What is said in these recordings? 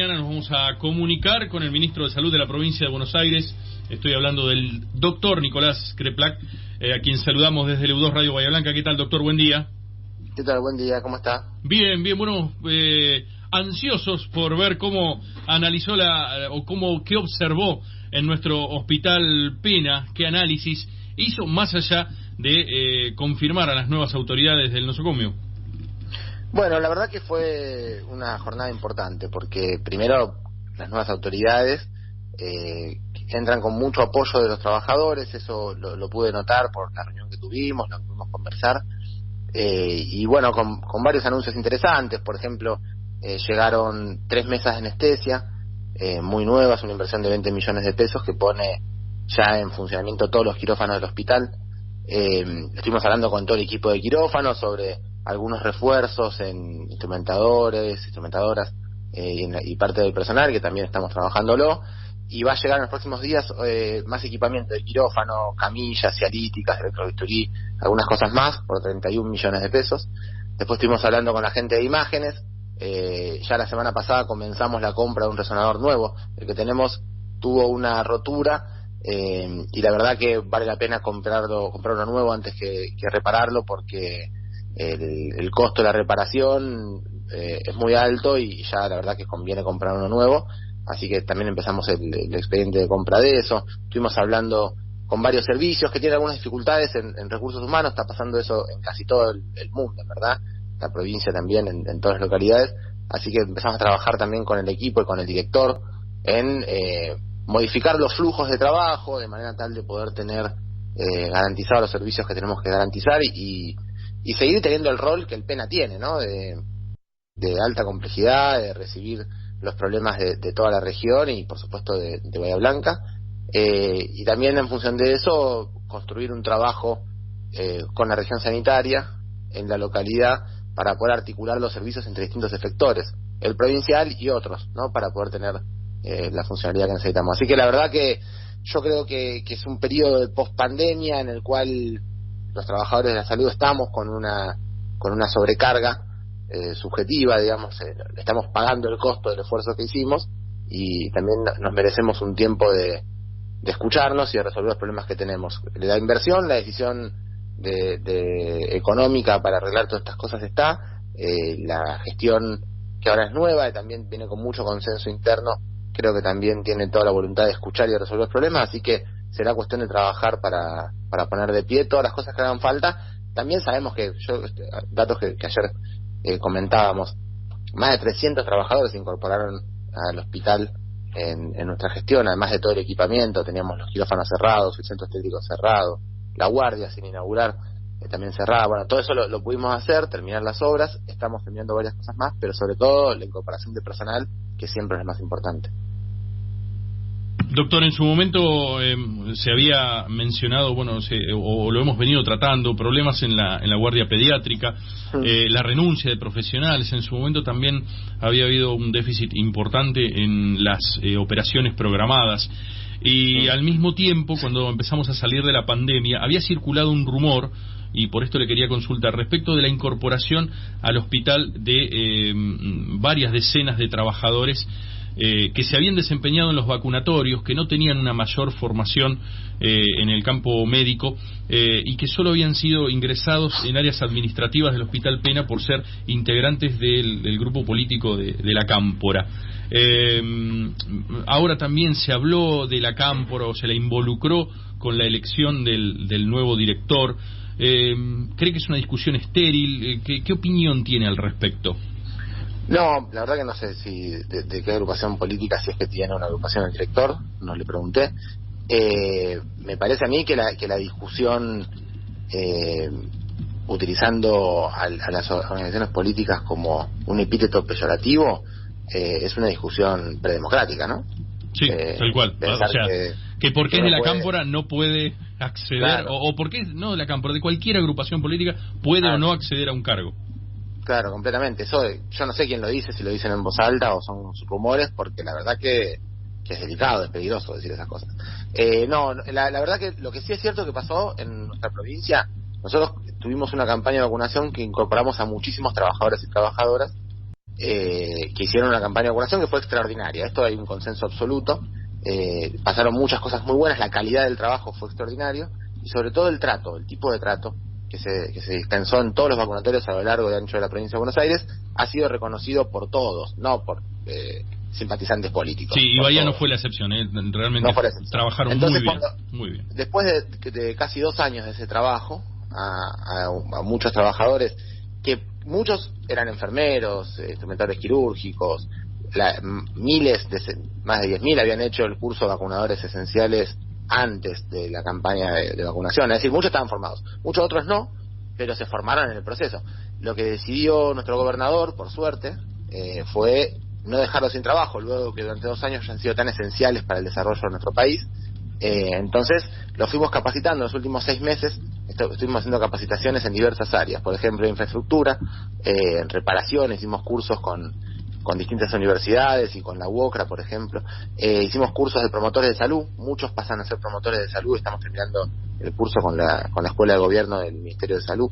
mañana nos vamos a comunicar con el ministro de Salud de la provincia de Buenos Aires. Estoy hablando del doctor Nicolás Kreplak, a quien saludamos desde el U2 Radio Bahía Blanca. ¿Qué tal, doctor? Buen día. ¿Qué tal? Buen día, ¿cómo está? Bien, bien, bueno, ansiosos por ver cómo analizó qué observó en nuestro hospital Pena, qué análisis hizo más allá de confirmar a las nuevas autoridades del nosocomio. Bueno, la verdad que fue una jornada importante, porque primero las nuevas autoridades entran con mucho apoyo de los trabajadores, eso lo pude notar por la reunión que tuvimos, lo que pudimos conversar, y bueno, con varios anuncios interesantes. Por ejemplo, llegaron 3 mesas de anestesia muy nuevas, una inversión de 20 millones de pesos que pone ya en funcionamiento todos los quirófanos del hospital. Estuvimos hablando con todo el equipo de quirófanos sobre algunos refuerzos en instrumentadoras y parte del personal, que también estamos trabajándolo, y va a llegar en los próximos días más equipamiento de quirófano, camillas, cialíticas, electrobisturí, algunas cosas más, por 31 millones de pesos. Después estuvimos hablando con la gente de imágenes. Ya la semana pasada comenzamos la compra de un resonador nuevo. El que tenemos tuvo una rotura, y la verdad que vale la pena comprar uno nuevo antes que repararlo, porque el costo de la reparación es muy alto y ya la verdad que conviene comprar uno nuevo. Así que también empezamos el expediente de compra de eso. Estuvimos hablando con varios servicios que tienen algunas dificultades en recursos humanos. Está pasando eso en casi todo el mundo, en verdad, la provincia también, en todas las localidades. Así que empezamos a trabajar también con el equipo y con el director en modificar los flujos de trabajo de manera tal de poder tener garantizados los servicios que tenemos que garantizar y seguir teniendo el rol que el Pena tiene, ¿no? De alta complejidad, de recibir los problemas de toda la región y por supuesto de Bahía Blanca, y también en función de eso construir un trabajo con la región sanitaria en la localidad para poder articular los servicios entre distintos efectores, el provincial y otros, ¿no? Para poder tener la funcionalidad que necesitamos. Así que la verdad que yo creo que es un periodo de pospandemia en el cual los trabajadores de la salud estamos con una sobrecarga subjetiva, digamos, le estamos pagando el costo del esfuerzo que hicimos y también nos merecemos un tiempo de escucharnos y de resolver los problemas que tenemos. La inversión, la decisión de económica para arreglar todas estas cosas está, la gestión que ahora es nueva y también viene con mucho consenso interno, creo que también tiene toda la voluntad de escuchar y de resolver los problemas, así que será cuestión de trabajar para poner de pie todas las cosas que hagan falta. También sabemos que datos que ayer comentábamos, más de 300 trabajadores se incorporaron al hospital en nuestra gestión, además de todo el equipamiento. Teníamos los quirófanos cerrados, el centro estético cerrado, la guardia sin inaugurar también cerrada. Bueno, todo eso lo pudimos hacer, terminar las obras, estamos terminando varias cosas más, pero sobre todo la incorporación de personal, que siempre es lo más importante. Doctor, en su momento se había mencionado, bueno, o lo hemos venido tratando, problemas en la guardia pediátrica, la renuncia de profesionales. En su momento también había habido un déficit importante en las operaciones programadas. Y al mismo tiempo, cuando empezamos a salir de la pandemia, había circulado un rumor, y por esto le quería consultar, respecto de la incorporación al hospital de varias decenas de trabajadores que se habían desempeñado en los vacunatorios, que no tenían una mayor formación en el campo médico y que solo habían sido ingresados en áreas administrativas del Hospital Pena por ser integrantes del grupo político de la Cámpora. Ahora también se habló de la Cámpora o se la involucró con la elección del nuevo director. ¿Cree que es una discusión estéril? ¿Qué opinión tiene al respecto? No, la verdad que no sé si de qué agrupación política, si es que tiene una agrupación el director, no le pregunté. Me parece a mí que la discusión utilizando a las organizaciones políticas como un epíteto peyorativo es una discusión predemocrática, ¿no? Sí, tal cual. O sea, que por qué es de la Cámpora no puede acceder, claro. o por qué no de la Cámpora, de cualquier agrupación política puede o no acceder a un cargo. Claro, completamente. Eso yo no sé quién lo dice, si lo dicen en voz alta o son rumores, porque la verdad que es delicado, es peligroso decir esas cosas. La verdad que lo que sí es cierto que pasó en nuestra provincia, nosotros tuvimos una campaña de vacunación que incorporamos a muchísimos trabajadores y trabajadoras que hicieron una campaña de vacunación que fue extraordinaria. Esto hay un consenso absoluto. Pasaron muchas cosas muy buenas, la calidad del trabajo fue extraordinario y sobre todo el trato, el tipo de trato que se dispensó en todos los vacunatorios a lo largo y ancho de la provincia de Buenos Aires ha sido reconocido por todos, no por simpatizantes políticos. Sí, y Bahía no fue la excepción, realmente no fue la excepción. Trabajaron Entonces, muy bien. Después de casi 2 años de ese trabajo, a muchos trabajadores, que muchos eran enfermeros, instrumentadores quirúrgicos, más de 10.000 habían hecho el curso de vacunadores esenciales antes de la campaña de vacunación, es decir, muchos estaban formados, muchos otros no, pero se formaron en el proceso. Lo que decidió nuestro gobernador, por suerte, fue no dejarlos sin trabajo, luego que durante 2 años han sido tan esenciales para el desarrollo de nuestro país. Entonces los fuimos capacitando en los últimos 6 meses. Estuvimos haciendo capacitaciones en diversas áreas, por ejemplo, infraestructura, en reparación, hicimos cursos con distintas universidades y con la UOCRA, por ejemplo. Hicimos cursos de promotores de salud, muchos pasan a ser promotores de salud, estamos terminando el curso con la Escuela de Gobierno del Ministerio de Salud.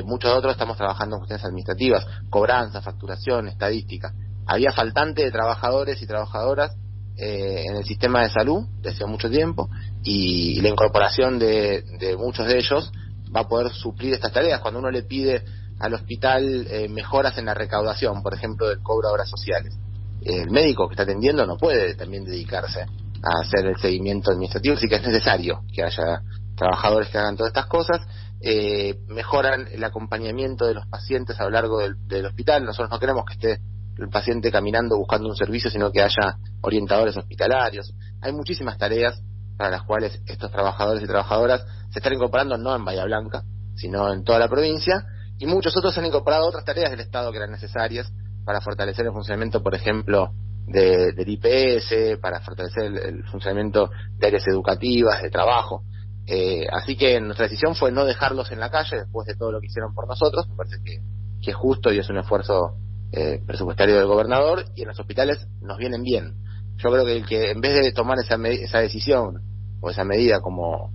Muchos otros estamos trabajando en cuestiones administrativas, cobranza, facturación, estadística. Había faltante de trabajadores y trabajadoras en el sistema de salud desde hace mucho tiempo, y la incorporación de muchos de ellos va a poder suplir estas tareas. Cuando uno le pide al hospital mejoras en la recaudación, por ejemplo, del cobro de obras sociales, el médico que está atendiendo no puede también dedicarse a hacer el seguimiento administrativo, así que es necesario que haya trabajadores que hagan todas estas cosas. Mejoran el acompañamiento de los pacientes a lo largo del hospital. Nosotros no queremos que esté el paciente caminando buscando un servicio, sino que haya orientadores hospitalarios. Hay muchísimas tareas para las cuales estos trabajadores y trabajadoras se están incorporando, no en Bahía Blanca, sino en toda la provincia, y muchos otros han incorporado otras tareas del Estado que eran necesarias para fortalecer el funcionamiento, por ejemplo, del IPS, para fortalecer el funcionamiento de áreas educativas, de trabajo. Así que nuestra decisión fue no dejarlos en la calle después de todo lo que hicieron por nosotros. Me parece que es justo y es un esfuerzo presupuestario del gobernador, y en los hospitales nos vienen bien. Yo creo que el que en vez de tomar esa decisión o esa medida como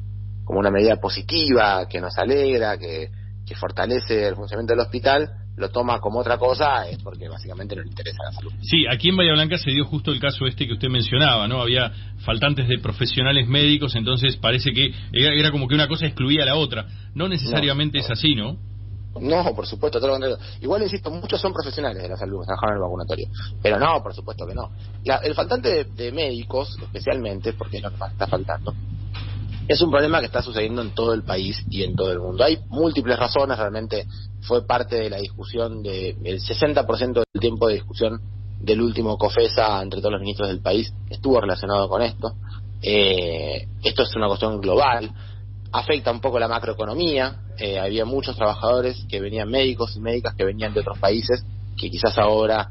una medida positiva, que nos alegra, que fortalece el funcionamiento del hospital, lo toma como otra cosa, es porque básicamente no le interesa la salud. Sí, aquí en Bahía Blanca se dio justo el caso que usted mencionaba, ¿no? Había faltantes de profesionales médicos, entonces parece que era como que una cosa excluía a la otra. No necesariamente es así, ¿no? No, por supuesto, todo lo contrario. Igual, insisto, muchos son profesionales de la salud que trabajan en el vacunatorio, pero no, por supuesto que no. El faltante de médicos, especialmente, porque es lo que más está faltando, es un problema que está sucediendo en todo el país y en todo el mundo. Hay múltiples razones, realmente fue parte de la discusión, el 60% del tiempo de discusión del último COFESA entre todos los ministros del país estuvo relacionado con esto. Esto es una cuestión global, afecta un poco la macroeconomía. Había muchos trabajadores que venían, médicos y médicas que venían de otros países, que quizás ahora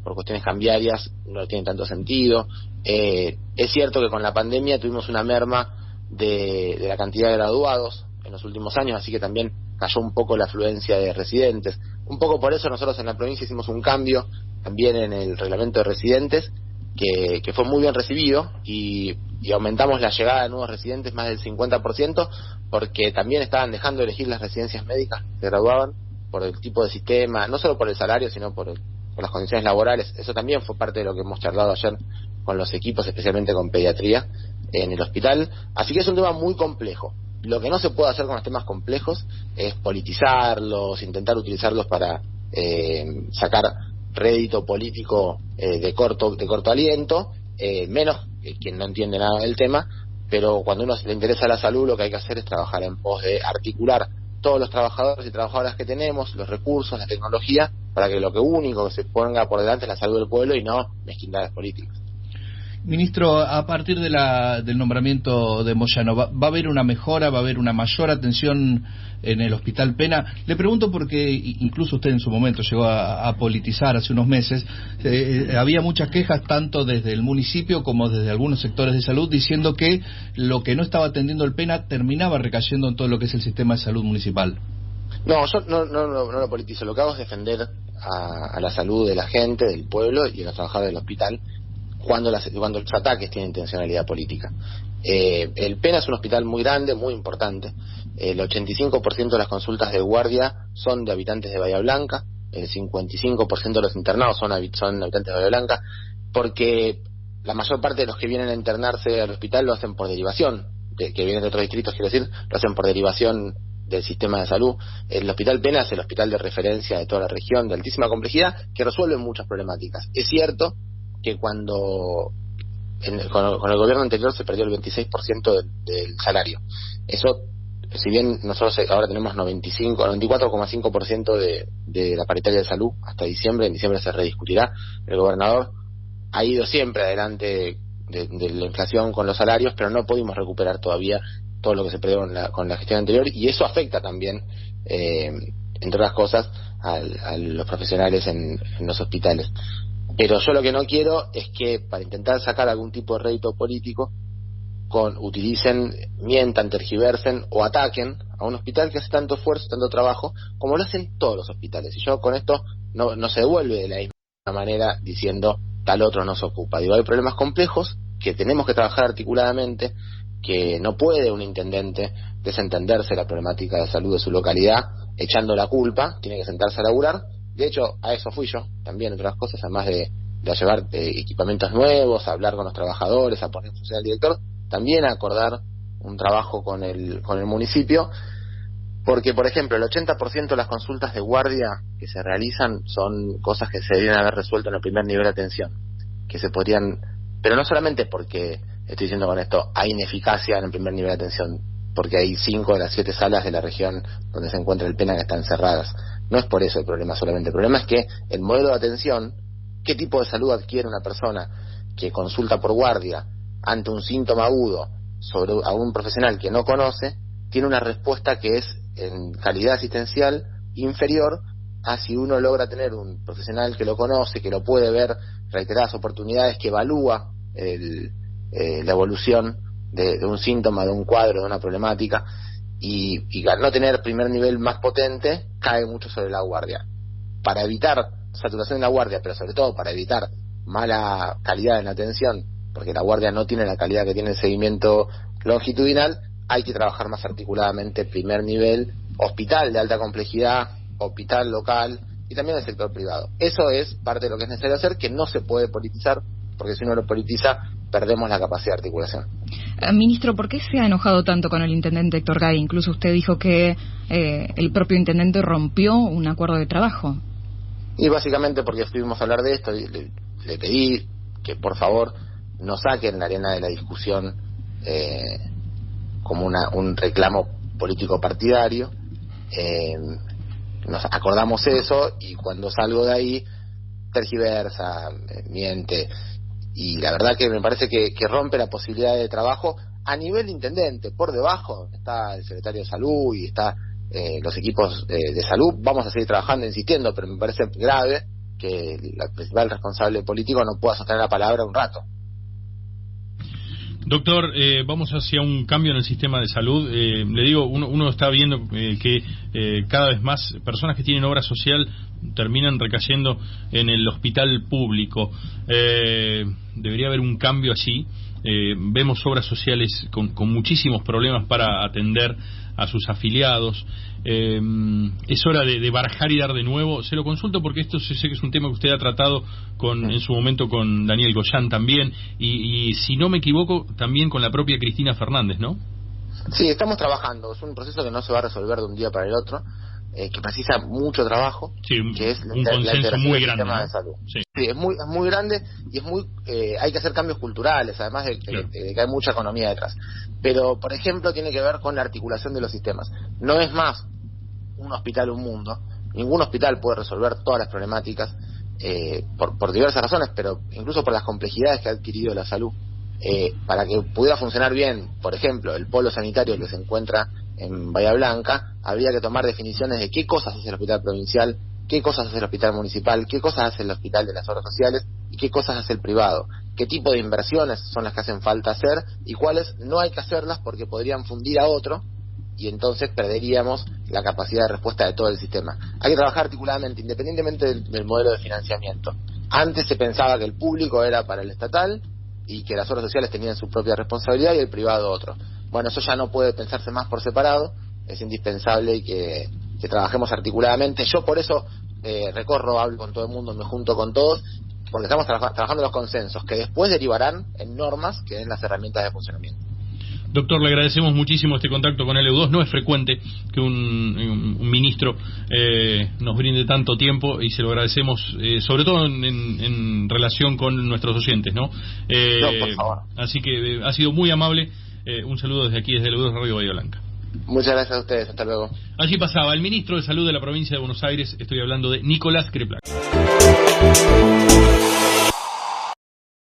por cuestiones cambiarias no tienen tanto sentido. Es cierto que con la pandemia tuvimos una merma de la cantidad de graduados en los últimos años, así que también cayó un poco la afluencia de residentes. Un poco por eso nosotros en la provincia hicimos un cambio también en el reglamento de residentes, que fue muy bien recibido, y aumentamos la llegada de nuevos residentes más del 50%, porque también estaban dejando de elegir las residencias médicas que se graduaban por el tipo de sistema, no solo por el salario, sino por las condiciones laborales. Eso también fue parte de lo que hemos charlado ayer con los equipos, especialmente con pediatría en el hospital. Así que es un tema muy complejo. Lo que no se puede hacer con los temas complejos es politizarlos, intentar utilizarlos para sacar rédito político de corto aliento, menos quien no entiende nada del tema. Pero cuando a uno le interesa la salud, lo que hay que hacer es trabajar en pos de articular todos los trabajadores y trabajadoras que tenemos, los recursos, la tecnología, para que lo único que se ponga por delante es la salud del pueblo y no mezquindades políticas. Ministro, a partir del nombramiento de Moyano, ¿va a haber una mejora, va a haber una mayor atención en el Hospital Pena? Le pregunto porque incluso usted en su momento llegó a politizar hace unos meses. Había muchas quejas tanto desde el municipio como desde algunos sectores de salud diciendo que lo que no estaba atendiendo el Pena terminaba recayendo en todo lo que es el sistema de salud municipal. No, yo no lo politizo. Lo que hago es defender a la salud de la gente, del pueblo y de los trabajadores del hospital cuando los ataques tienen intencionalidad política. El Pena es un hospital muy grande, muy importante. El 85% de las consultas de guardia son de habitantes de Bahía Blanca. el 55% de los internados son habitantes de Bahía Blanca, porque la mayor parte de los que vienen a internarse al hospital lo hacen por derivación, que vienen de otros distritos, quiero decir, lo hacen por derivación del sistema de salud. El Hospital Pena es el hospital de referencia de toda la región, de altísima complejidad, que resuelve muchas problemáticas. Es cierto que con el gobierno anterior se perdió el 26% del salario. Eso, si bien nosotros ahora tenemos 94,5% de la paritaria de salud hasta diciembre, en diciembre se rediscutirá, el gobernador ha ido siempre adelante de la inflación con los salarios, pero no pudimos recuperar todavía todo lo que se perdió con la gestión anterior, y eso afecta también, entre otras cosas, a los profesionales en los hospitales. Pero yo lo que no quiero es que, para intentar sacar algún tipo de rédito político, utilicen, mientan, tergiversen o ataquen a un hospital que hace tanto esfuerzo, tanto trabajo, como lo hacen todos los hospitales. Y yo con esto no se devuelve de la misma manera diciendo tal otro no se ocupa. Digo, hay problemas complejos que tenemos que trabajar articuladamente, que no puede un intendente desentenderse de la problemática de salud de su localidad echando la culpa, tiene que sentarse a laburar. De hecho, a eso fui yo, también, entre otras cosas, además de llevar equipamientos nuevos, a hablar con los trabajadores, a poner en función al director, también a acordar un trabajo con el municipio, porque, por ejemplo, el 80% de las consultas de guardia que se realizan son cosas que se deberían haber resuelto en el primer nivel de atención, que se podrían, pero no solamente porque, estoy diciendo con esto, hay ineficacia en el primer nivel de atención, porque hay 5 de las 7 salas de la región donde se encuentra el Pena que están cerradas. No es por eso el problema solamente. El problema es que el modelo de atención, qué tipo de salud adquiere una persona que consulta por guardia ante un síntoma agudo a un profesional que no conoce, tiene una respuesta que es en calidad asistencial inferior a si uno logra tener un profesional que lo conoce, que lo puede ver reiteradas oportunidades, que evalúa la evolución de un síntoma, de un cuadro, de una problemática, y al no tener primer nivel más potente, cae mucho sobre la guardia. Para evitar saturación en la guardia, pero sobre todo para evitar mala calidad en la atención, porque la guardia no tiene la calidad que tiene el seguimiento longitudinal, hay que trabajar más articuladamente primer nivel, hospital de alta complejidad, hospital local y también el sector privado. Eso es parte de lo que es necesario hacer, que no se puede politizar, porque si uno lo politiza perdemos la capacidad de articulación. Ministro, ¿por qué se ha enojado tanto con el intendente Héctor Gay? Incluso usted dijo que el propio intendente rompió un acuerdo de trabajo. Y básicamente porque estuvimos a hablar de esto, y le pedí que por favor no saquen la arena de la discusión como un reclamo político partidario. Nos acordamos eso, y cuando salgo de ahí tergiversa, miente, y la verdad que me parece que rompe la posibilidad de trabajo a nivel intendente. Por debajo está el secretario de salud y está los equipos de salud. Vamos a seguir trabajando, insistiendo, pero me parece grave que el principal responsable político no pueda sostener la palabra un rato. Doctor, vamos hacia un cambio en el sistema de salud. Le digo, uno está viendo que cada vez más personas que tienen obra social terminan recayendo en el hospital público. Debería haber un cambio allí. Vemos obras sociales con muchísimos problemas para atender a sus afiliados. Es hora de barajar y dar de nuevo. Se lo consulto porque esto sé que es un tema que usted ha tratado en su momento con Daniel Goyán también, y si no me equivoco también con la propia Cristina Fernández, ¿no? Sí, estamos trabajando. Es un proceso que no se va a resolver de un día para el otro, que precisa mucho trabajo, sí, que es un consenso muy grande, sistema ¿no? de salud. Sí. Sí, es muy grande, y hay que hacer cambios culturales, además de que hay mucha economía detrás. Pero, por ejemplo, tiene que ver con la articulación de los sistemas. No es más un hospital, un mundo. Ningún hospital puede resolver todas las problemáticas, por diversas razones, pero incluso por las complejidades que ha adquirido la salud. Para que pudiera funcionar bien, por ejemplo, el polo sanitario que se encuentra en Bahía Blanca, habría que tomar definiciones de qué cosas hace el hospital provincial, qué cosas hace el hospital municipal, qué cosas hace el hospital de las obras sociales y qué cosas hace el privado, qué tipo de inversiones son las que hacen falta hacer y cuáles no hay que hacerlas porque podrían fundir a otro, y entonces perderíamos la capacidad de respuesta de todo el sistema. Hay que trabajar articuladamente, independientemente del modelo de financiamiento. Antes se pensaba que el público era para el estatal y que las obras sociales tenían su propia responsabilidad y el privado otro. Bueno, eso ya no puede pensarse más por separado, es indispensable que trabajemos articuladamente. Yo por eso recorro, hablo con todo el mundo, me junto con todos, porque estamos trabajando los consensos, que después derivarán en normas que den las herramientas de funcionamiento. Doctor, le agradecemos muchísimo este contacto con LU2. No es frecuente que un ministro nos brinde tanto tiempo y se lo agradecemos, sobre todo en relación con nuestros oyentes, ¿no? No, por favor. Así que ha sido muy amable. Un saludo desde aquí, desde LU2 Radio Bahía Blanca. Muchas gracias a ustedes. Hasta luego. Allí pasaba el ministro de Salud de la provincia de Buenos Aires. Estoy hablando de Nicolás Kreplak.